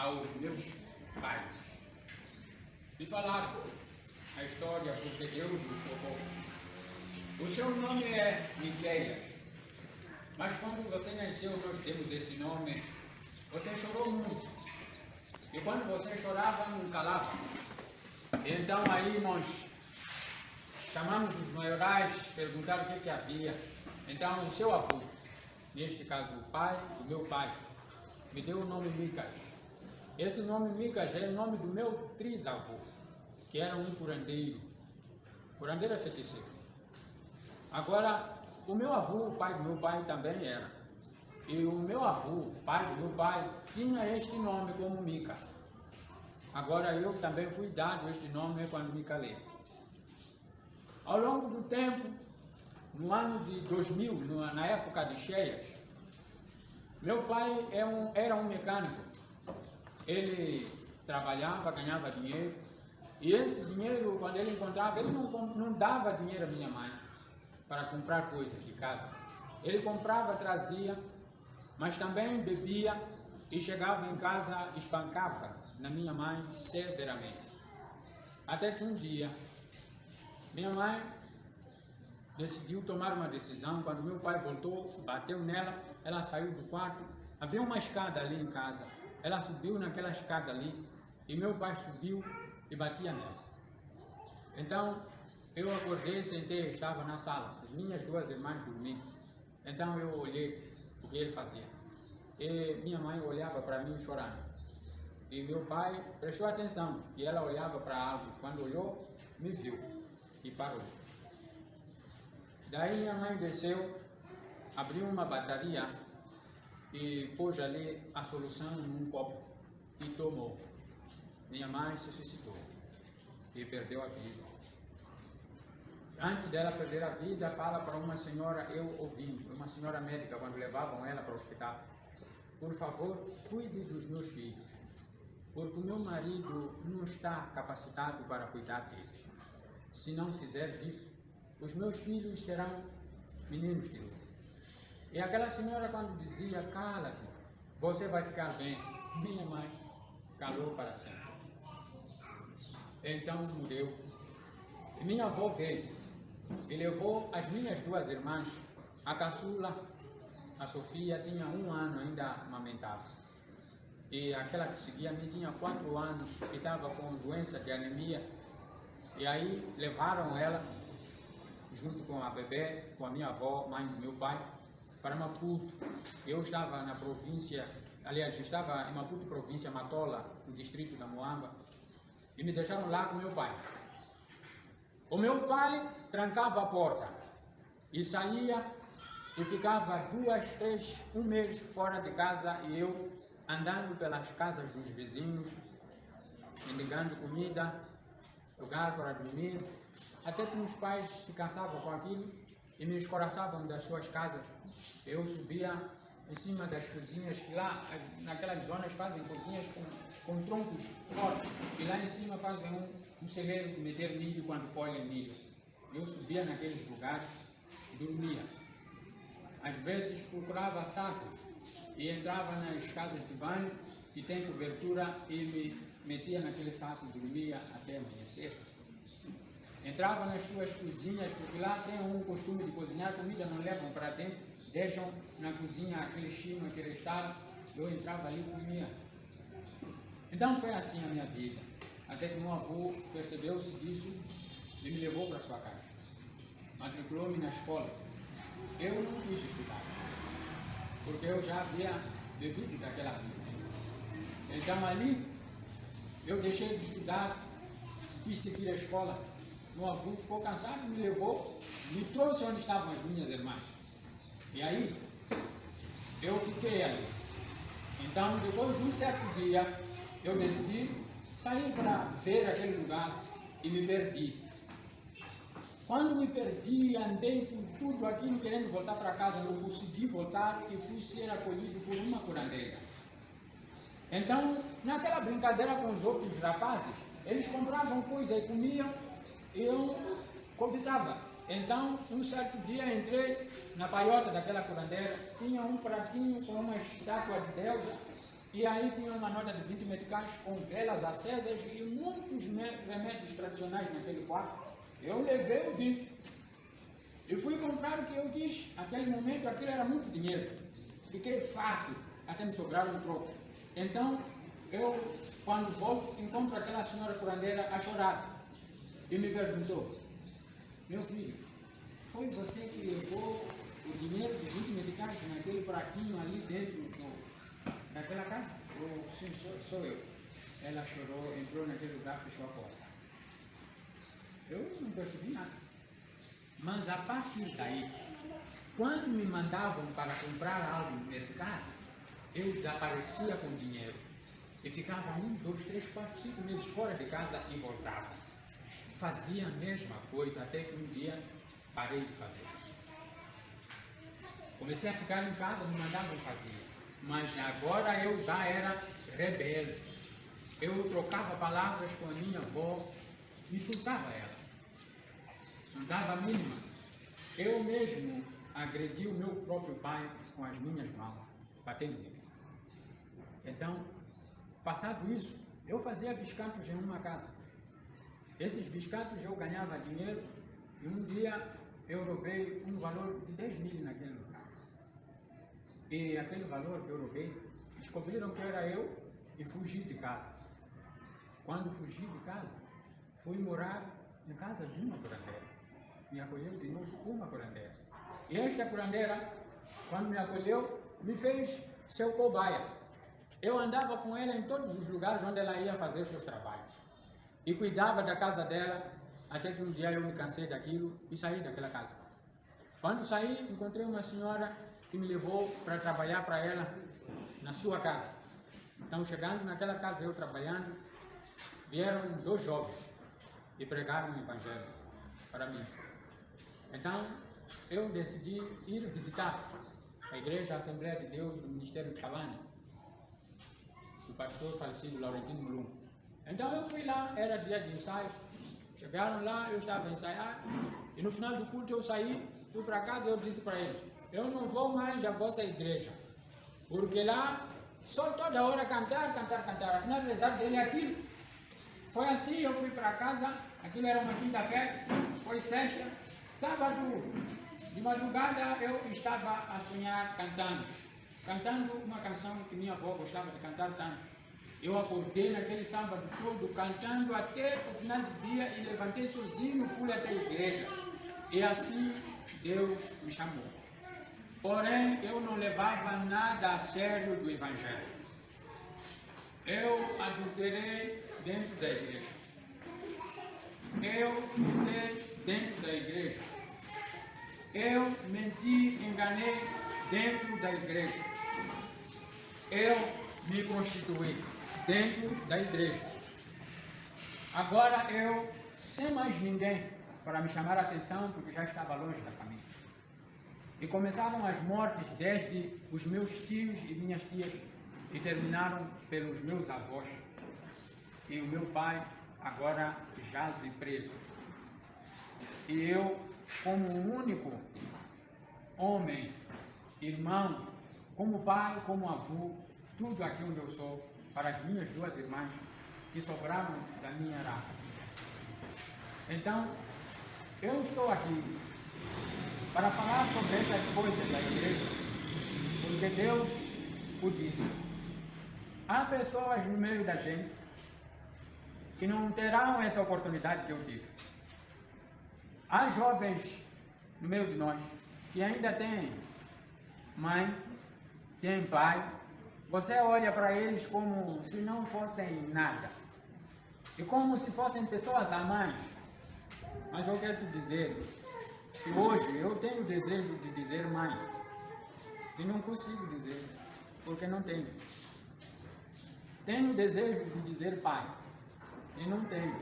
aos meus pais. E falaram a história porque Deus os tocou. O seu nome é Miqueias, mas quando você nasceu nós temos esse nome, você chorou muito. E quando você chorava, não calava. Então aí nós chamamos os maiorais, perguntaram o que havia. Então o seu avô, neste caso o pai do meu pai, me deu o nome Micas. Esse nome Micas é o nome do meu trisavô, que era um curandeiro. Curandeiro é feiticeiro. Agora, o meu avô, o pai do meu pai também era. E o meu avô, o pai do meu pai, tinha este nome como Mica. Agora eu também fui dado este nome quando me calei. Ao longo do tempo, no ano de 2000, na época de cheias, meu pai era um mecânico. Ele trabalhava, ganhava dinheiro. E esse dinheiro, quando ele encontrava, ele não dava dinheiro à minha mãe para comprar coisas de casa. Ele comprava, trazia, mas também bebia e chegava em casa, espancava na minha mãe severamente. Até que um dia, minha mãe decidiu tomar uma decisão. Quando meu pai voltou, bateu nela, ela saiu do quarto. Havia uma escada ali em casa. Ela subiu naquela escada ali e meu pai subiu e batia nela. Então, eu acordei, sentei, estava na sala, as minhas duas irmãs dormindo. Então eu olhei o que ele fazia. E minha mãe olhava para mim chorando. E meu pai prestou atenção, que ela olhava para algo. Quando olhou, me viu e parou. Daí minha mãe desceu, abriu uma bateria e pôs ali a solução num copo e tomou. Minha mãe se suicidou e perdeu a vida. Antes dela perder a vida, fala para uma senhora, eu ouvi, uma senhora médica, quando levavam ela para o hospital: por favor, cuide dos meus filhos, porque o meu marido não está capacitado para cuidar deles. Se não fizer isso, os meus filhos serão meninos de luz. E aquela senhora, quando dizia, cala-te, você vai ficar bem, minha mãe calou para sempre. Então morreu. E minha avó veio e levou as minhas duas irmãs. A caçula, a Sofia, tinha 1 ano, ainda amamentava. E aquela que seguia a mim tinha 4 anos e estava com doença de anemia. E aí levaram ela, junto com a bebê, com a minha avó, mãe do meu pai, para Maputo. Eu estava na província, aliás, estava em Maputo, província Matola, no distrito da Moamba, e me deixaram lá com meu pai. O meu pai trancava a porta e saía e ficava 2, 3, 1 mês fora de casa, e eu andando pelas casas dos vizinhos, mendigando comida, lugar para dormir, até que meus pais se cansavam com aquilo e me escoraçavam das suas casas. Eu subia em cima das cozinhas, que lá naquelas zonas fazem cozinhas com troncos fortes, e lá em cima fazem um celeiro de meter milho quando colhem milho. Eu subia naqueles lugares e dormia. Às vezes procurava sacos e entrava nas casas de banho que tem cobertura e me metia naquele saco e dormia até amanhecer. Entrava nas suas cozinhas, porque lá tem um costume de cozinhar comida, não levam para dentro, deixam na cozinha aquele chino, aquele estado. Eu entrava ali e comia. Então foi assim a minha vida, até que meu avô percebeu-se disso e me levou para sua casa. Matriculou-me na escola. Eu não quis estudar, porque eu já havia bebido daquela vida. Então ali eu deixei de estudar, quis seguir a escola. Meu avô ficou cansado, me levou, me trouxe onde estavam as minhas irmãs. E aí, eu fiquei ali. Então, depois de um certo dia, eu decidi sair para ver aquele lugar e me perdi. Quando me perdi, andei por tudo aquilo, querendo voltar para casa, não consegui voltar e fui ser acolhido por uma curandeira. Então, naquela brincadeira com os outros rapazes, eles compravam coisa e comiam, e eu cobiçava. Então, um certo dia entrei na paiota daquela curandeira, tinha um pratinho com uma estátua de deusa, E aí tinha uma nota de 20 meticais com velas acesas e muitos remédios tradicionais naquele quarto. Eu levei o 20 e fui comprar o que eu quis. Naquele momento aquilo era muito dinheiro. Fiquei farto, até me sobraram trocos. Então eu, quando volto, encontro aquela senhora curandeira a chorar e me perguntou: meu filho, foi você que levou o dinheiro de 20 meticais naquele pratinho ali dentro daquela casa? Sim, sou eu. Ela chorou, entrou naquele lugar, fechou a porta. Eu não percebi nada. Mas a partir daí, quando me mandavam para comprar algo no mercado, eu desaparecia com dinheiro. E ficava 1, 2, 3, 4, 5 meses fora de casa e voltava. Fazia a mesma coisa até que um dia parei de fazer isso. Comecei a ficar em casa, me mandavam fazer. Mas agora eu já era rebelde. Eu trocava palavras com a minha avó, insultava ela. Não dava a mínima. Eu mesmo agredi o meu próprio pai com as minhas mãos, batendo nele. Então, passado isso, eu fazia biscatos em uma casa. Esses biscatos eu ganhava dinheiro e um dia eu roubei um valor de 10 mil naquele lugar. E aquele valor que eu roubei, descobriram que era eu e fugi de casa. Quando fugi de casa, fui morar em casa de uma curandeira. Me acolheu de novo uma curandeira. E esta curandeira, quando me acolheu, me fez seu cobaia. Eu andava com ela em todos os lugares onde ela ia fazer seus trabalhos. E cuidava da casa dela, até que um dia eu me cansei daquilo e saí daquela casa. Quando saí, encontrei uma senhora que me levou para trabalhar para ela na sua casa. Então, chegando naquela casa, eu trabalhando, vieram 2 jovens e pregaram o Evangelho para mim. Então, eu decidi ir visitar a igreja, a Assembleia de Deus, do Ministério de Chavane, do pastor falecido Laurentino Mulum. Então, eu fui lá, era dia de ensaios. Chegaram lá, eu estava a ensaiar, e no final do culto eu saí, fui para casa e eu disse para eles: eu não vou mais à vossa igreja, porque lá só toda hora cantar, afinal rezar dele é aquilo. Foi assim, eu fui para casa, aquilo era uma quinta-feira, foi sexta, sábado de madrugada eu estava a sonhar cantando uma canção que minha avó gostava de cantar tanto. Eu acordei naquele sábado todo cantando até o final do dia e levantei sozinho, fui até a igreja. E assim Deus me chamou. Porém, eu não levava nada a sério do Evangelho. Eu adulterei dentro da igreja. Eu furtei dentro da igreja. Eu menti, enganei dentro da igreja. Eu me prostituí dentro da igreja. Agora eu, sem mais ninguém para me chamar a atenção, porque já estava longe da família. E começaram as mortes desde os meus tios e minhas tias e terminaram pelos meus avós. E o meu pai agora jaz preso. E eu, como o único homem, irmão, como pai, como avô, tudo aquilo que eu sou, para as minhas 2 irmãs que sobraram da minha raça. Então, eu estou aqui para falar sobre essas coisas da igreja, porque Deus o disse. Há pessoas no meio da gente que não terão essa oportunidade que eu tive. Há jovens no meio de nós que ainda têm mãe, têm pai. Você olha para eles como se não fossem nada. E como se fossem pessoas a mais. Mas eu quero te dizer que hoje eu tenho o desejo de dizer mãe. E não consigo dizer, porque não tenho. Tenho o desejo de dizer pai. E não tenho.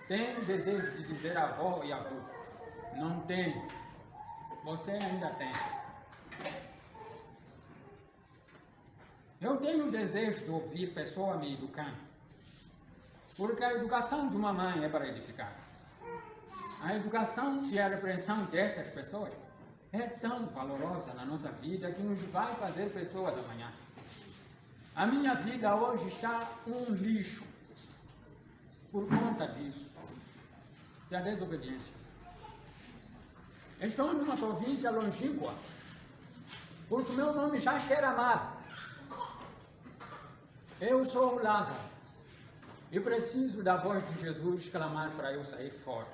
Tenho o desejo de dizer avó e avô. Não tenho. Você ainda tem. Eu tenho o desejo de ouvir pessoa me educando, porque a educação de uma mãe é para edificar. A educação e a repreensão dessas pessoas é tão valorosa na nossa vida que nos vai fazer pessoas amanhã. A minha vida hoje está um lixo por conta disso, da desobediência. Estou numa província longínqua, porque o meu nome já cheira mal. Eu sou o Lázaro e preciso da voz de Jesus clamar para eu sair fora.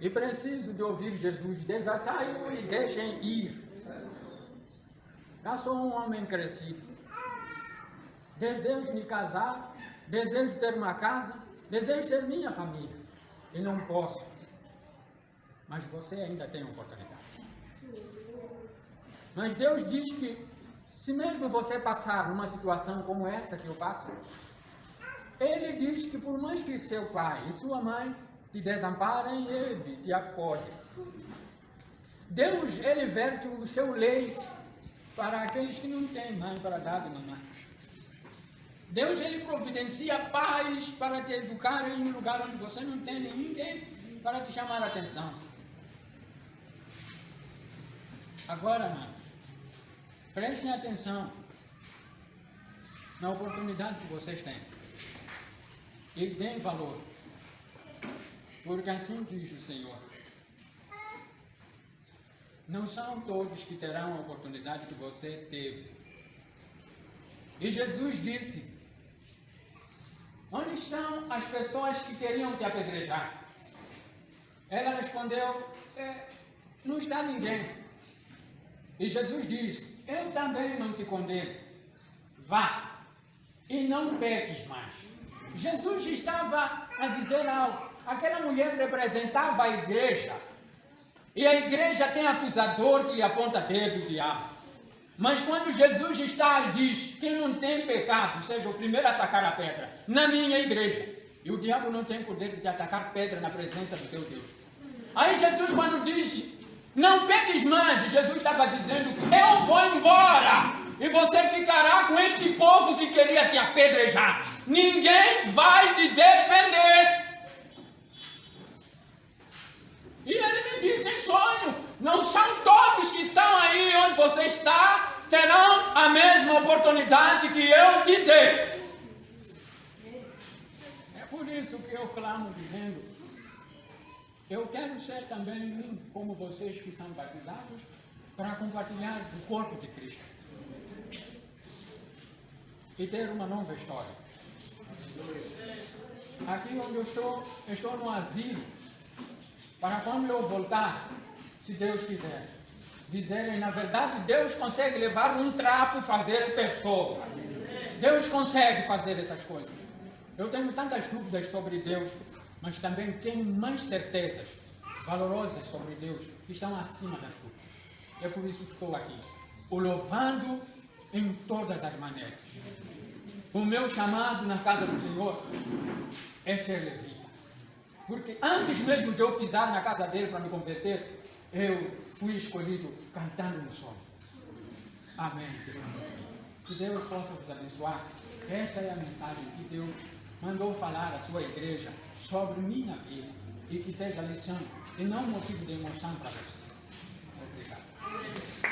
E preciso de ouvir Jesus: desatai-o e deixem ir. Já sou um homem crescido. Desejo me casar, desejo ter uma casa, desejo ter minha família. E não posso. Mas você ainda tem oportunidade. Mas Deus diz que, se mesmo você passar numa situação como essa que eu passo, Ele diz que por mais que seu pai e sua mãe te desamparem, Ele te acolhe. Deus, Ele verte o seu leite para aqueles que não têm mãe para dar de mamãe. Deus, Ele providencia paz para te educar em um lugar onde você não tem ninguém para te chamar a atenção. Agora, amados, prestem atenção na oportunidade que vocês têm e deem valor, porque assim diz o Senhor: não são todos que terão a oportunidade que você teve. E Jesus disse: onde estão as pessoas que queriam te apedrejar? Ela respondeu: não está ninguém. E Jesus diz: eu também não te condeno. Vá e não peques mais. Jesus estava a dizer algo. Aquela mulher representava a igreja. E a igreja tem acusador que lhe aponta dedo, o diabo. Mas quando Jesus está e diz: quem não tem pecado, seja o primeiro a atacar a pedra, na minha igreja. E o diabo não tem poder de te atacar pedra na presença do teu Deus. Aí Jesus, quando diz: não peques mais, Jesus estava dizendo: eu vou embora e você ficará com este povo que queria te apedrejar. Ninguém vai te defender. E ele me disse em sonho: não são todos que estão aí onde você está, terão a mesma oportunidade que eu te dei. É por isso que eu clamo dizendo: eu quero ser também um como vocês que são batizados, para compartilhar o corpo de Cristo e ter uma nova história. Aqui onde eu estou no asilo, para quando eu voltar, se Deus quiser, dizerem: na verdade Deus consegue levar um trapo e fazer pessoas. Deus consegue fazer essas coisas. Eu tenho tantas dúvidas sobre Deus, mas também tenho mais certezas valorosas sobre Deus que estão acima das dúvidas. É por isso que estou aqui, o louvando em todas as maneiras. O meu chamado na casa do Senhor é ser levita. Porque antes mesmo de eu pisar na casa dele para me converter, eu fui escolhido cantando no sol. Amém. Que Deus possa vos abençoar. Esta é a mensagem que Deus mandou falar à sua igreja sobre minha vida, e que seja lição e não motivo de emoção para você. Obrigado.